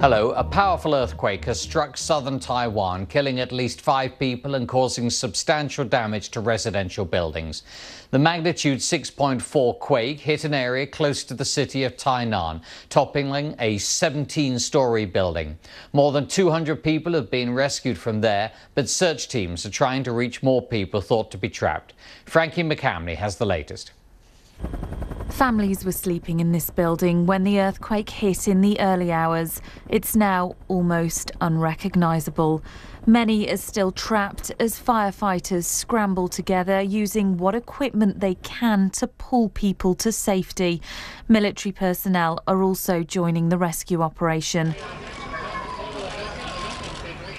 Hello. A powerful earthquake has struck southern Taiwan, killing at least 5 people and causing substantial damage to residential buildings. The magnitude 6.4 quake hit an area close to the city of Tainan, toppling a 17-story building. More than 200 people have been rescued from there, but search teams are trying to reach more people thought to be trapped. Frankie McCamley has the latest. Families were sleeping in this building when the earthquake hit in the early hours. It's now almost unrecognisable. Many are still trapped as firefighters scramble together using what equipment they can to pull people to safety. Military personnel are also joining the rescue operation.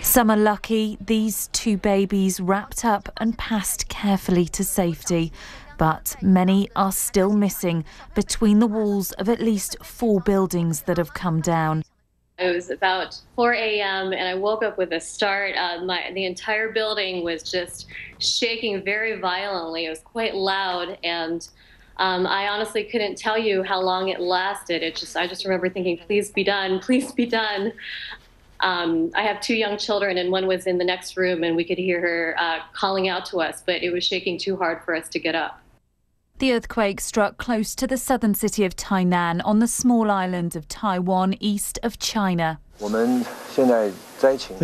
Some are lucky, these 2 babies wrapped up and passed carefully to safety. But many are still missing between the walls of at least 4 buildings that have come down. It was about 4 a.m. and I woke up with a start. The entire building was just shaking very violently. It was quite loud, and I honestly couldn't tell you how long it lasted. I just remember thinking, please be done, please be done. I have 2 young children, and one was in the next room, and we could hear her calling out to us, but it was shaking too hard for us to get up. The earthquake struck close to the southern city of Tainan on the small island of Taiwan east of China. The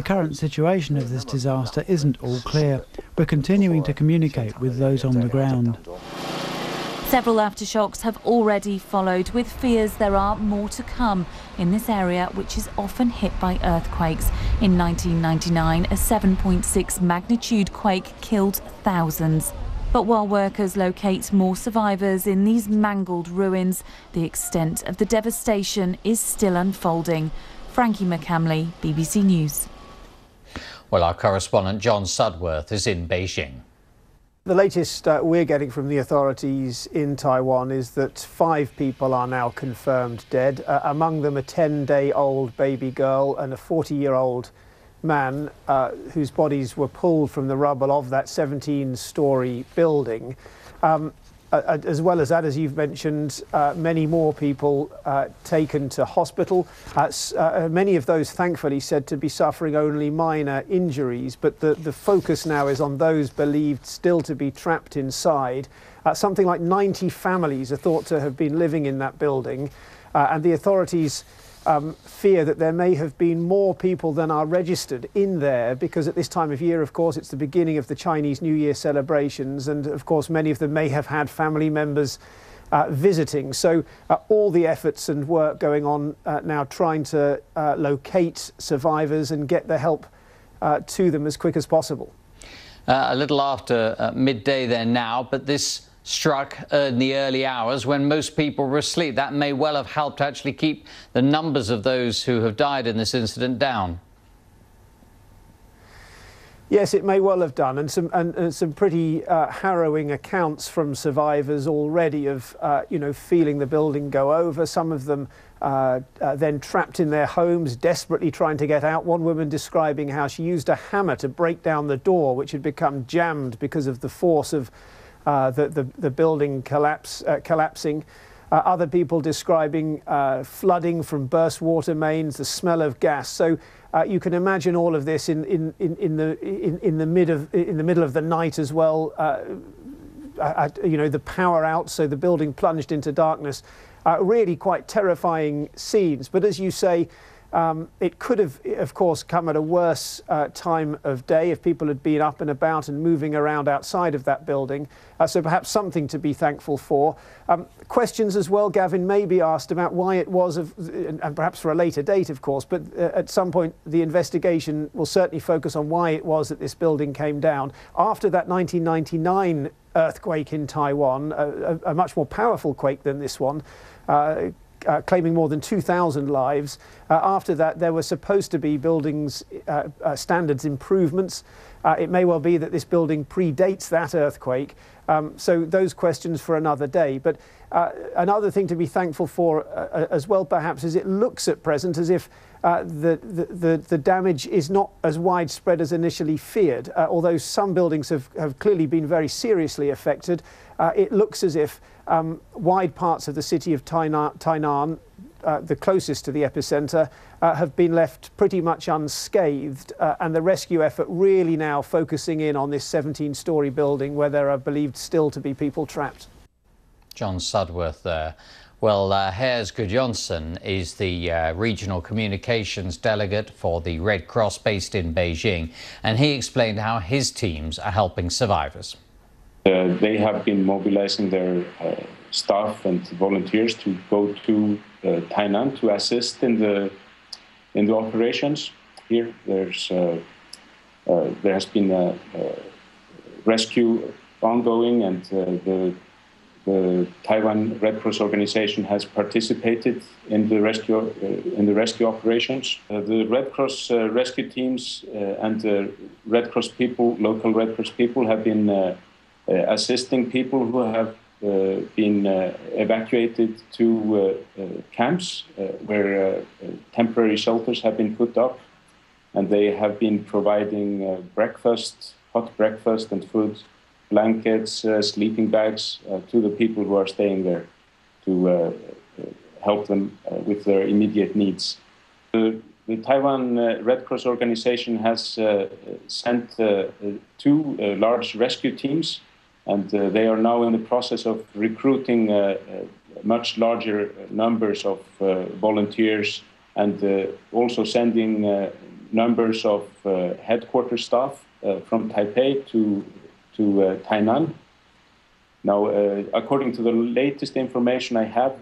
current situation of this disaster isn't all clear. We're continuing to communicate with those on the ground. Several aftershocks have already followed, with fears there are more to come in this area, which is often hit by earthquakes. In 1999, a 7.6 magnitude quake killed thousands. But while workers locate more survivors in these mangled ruins, the extent of the devastation is still unfolding. Frankie McCamley, BBC News. Well, our correspondent John Sudworth is in Beijing. The latest we're getting from the authorities in Taiwan is that 5 people are now confirmed dead. Among them a 10-day-old baby girl and a 40-year-old man whose bodies were pulled from the rubble of that 17-story building. As well as that, as you've mentioned, many more people taken to hospital. Many of those, thankfully, said to be suffering only minor injuries, but the focus now is on those believed still to be trapped inside. Something like 90 families are thought to have been living in that building, and the authorities fear that there may have been more people than are registered in there, because at this time of year, of course, it's the beginning of the Chinese New Year celebrations, and of course many of them may have had family members visiting. So all the efforts and work going on now trying to locate survivors and get the help to them as quick as possible. A little after midday there now, but this struck in the early hours when most people were asleep. That may well have helped actually keep the numbers of those who have died in this incident down. Yes, it may well have done, and some pretty harrowing accounts from survivors already of feeling the building go over. Some of them then trapped in their homes, desperately trying to get out. One woman describing how she used a hammer to break down the door, which had become jammed because of the force of the building collapsing. Other people describing flooding from burst water mains, the smell of gas. So you can imagine all of this in the middle of the night as well. The power out, so the building plunged into darkness. Really quite terrifying scenes. But as you say, it could have, of course, come at a worse time of day if people had been up and about and moving around outside of that building. So perhaps something to be thankful for. Questions as well, Gavin, may be asked about why it was, and perhaps for a later date, of course, but at some point the investigation will certainly focus on why it was that this building came down. After that 1999 earthquake in Taiwan, a much more powerful quake than this one, claiming more than 2,000 lives. After that, there were supposed to be buildings standards improvements. It may well be that this building predates that earthquake. So those questions for another day. But another thing to be thankful for as well, perhaps, is it looks at present as if the damage is not as widespread as initially feared. Although some buildings have clearly been very seriously affected, it looks as if wide parts of the city of Tainan, the closest to the epicenter, have been left pretty much unscathed, and the rescue effort really now focusing in on this 17-story building where there are believed still to be people trapped. John Sudworth there. Well, Hers Gudjonsson is the regional communications delegate for the Red Cross based in Beijing, and he explained how his teams are helping survivors. They have been mobilizing their staff and volunteers to go to Tainan to assist in the operations. Here, there has been a rescue ongoing, and the Taiwan Red Cross organization has participated in the rescue operations. The Red Cross rescue teams and the Red Cross people, local Red Cross people, have been assisting people who have been evacuated to camps where temporary shelters have been put up, and they have been providing breakfast, hot breakfast and food, blankets, sleeping bags to the people who are staying there to help them with their immediate needs. The Taiwan Red Cross organization has sent 2 large rescue teams, and they are now in the process of recruiting much larger numbers of volunteers, and also sending numbers of headquarters staff from Taipei to Tainan. Now, according to the latest information I have,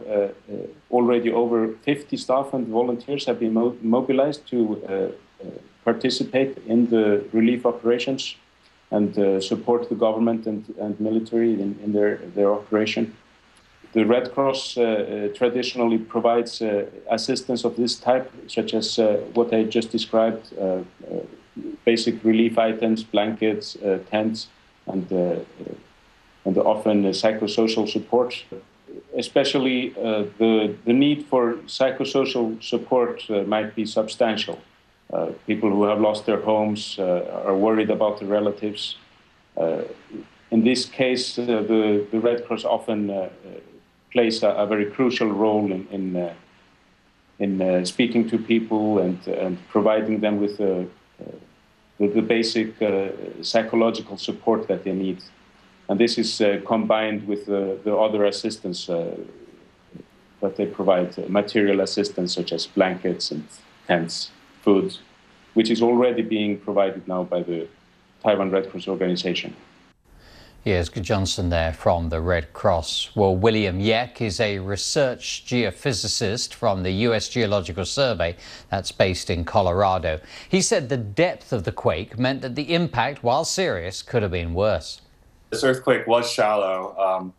already over 50 staff and volunteers have been mobilized to participate in the relief operations and support the government and military in their operation. The Red Cross traditionally provides assistance of this type, such as what I just described, basic relief items, blankets, tents, and often psychosocial support. Especially the need for psychosocial support might be substantial. People who have lost their homes are worried about their relatives. In this case, the Red Cross often plays a very crucial role in speaking to people and providing them with the basic psychological support that they need. And this is combined with the other assistance that they provide, material assistance such as blankets and tents, food, which is already being provided now by the Taiwan Red Cross organization. Here's Johnson there from the Red Cross. Well, William Yeck is a research geophysicist from the U.S. Geological Survey that's based in Colorado. He said the depth of the quake meant that the impact, while serious, could have been worse. This earthquake was shallow,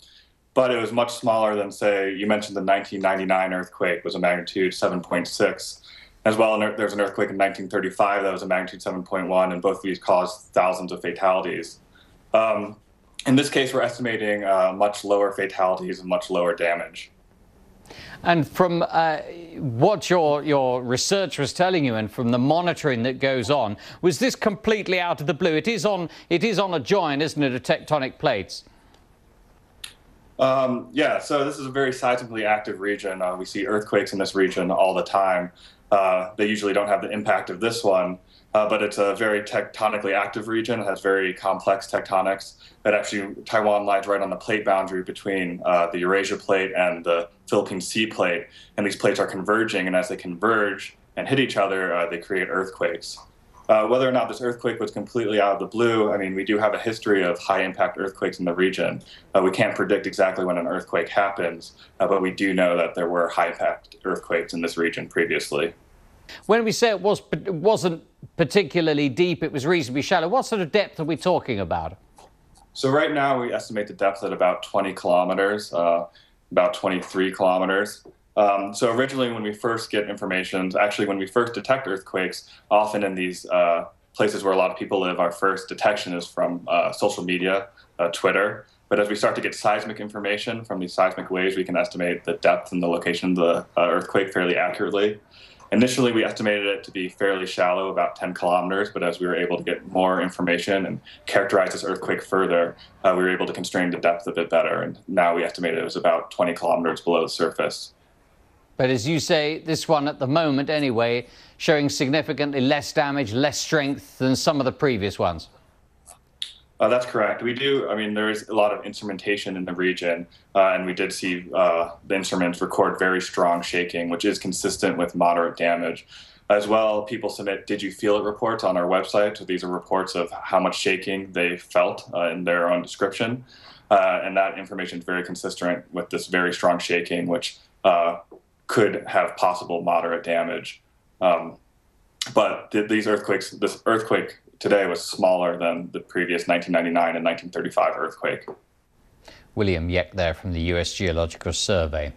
but it was much smaller than, say, you mentioned the 1999 earthquake was a magnitude 7.6. As well, there's an earthquake in 1935 that was a magnitude 7.1, and both of these caused thousands of fatalities. In this case, we're estimating much lower fatalities and much lower damage. And from what your research was telling you, and from the monitoring that goes on, was this completely out of the blue? It is on a joint, isn't it, of tectonic plates? Yeah, so this is a very seismically active region. We see earthquakes in this region all the time. They usually don't have the impact of this one, but it's a very tectonically active region. It has very complex tectonics. That actually, Taiwan lies right on the plate boundary between the Eurasia plate and the Philippine Sea plate, and these plates are converging, and as they converge and hit each other, they create earthquakes. Whether or not this earthquake was completely out of the blue, I mean, we do have a history of high-impact earthquakes in the region. We can't predict exactly when an earthquake happens, but we do know that there were high-impact earthquakes in this region previously. When we say it wasn't particularly deep, it was reasonably shallow, what sort of depth are we talking about? So right now we estimate the depth at about 20 kilometers, about 23 kilometers. So originally when we first get information, actually when we first detect earthquakes, often in these places where a lot of people live, our first detection is from social media, Twitter. But as we start to get seismic information from these seismic waves, we can estimate the depth and the location of the earthquake fairly accurately. Initially, we estimated it to be fairly shallow, about 10 kilometers, but as we were able to get more information and characterize this earthquake further, we were able to constrain the depth a bit better, and now we estimate it was about 20 kilometers below the surface. But as you say, this one at the moment anyway, showing significantly less damage, less strength than some of the previous ones. That's correct. We do. I mean, there is a lot of instrumentation in the region, and we did see the instruments record very strong shaking, which is consistent with moderate damage. As well, people submit "Did you feel it?" reports on our website. These are reports of how much shaking they felt in their own description, and that information is very consistent with this very strong shaking, which could have possible moderate damage. But these earthquakes, this earthquake today was smaller than the previous 1999 and 1935 earthquake. William Yeck there from the US Geological Survey.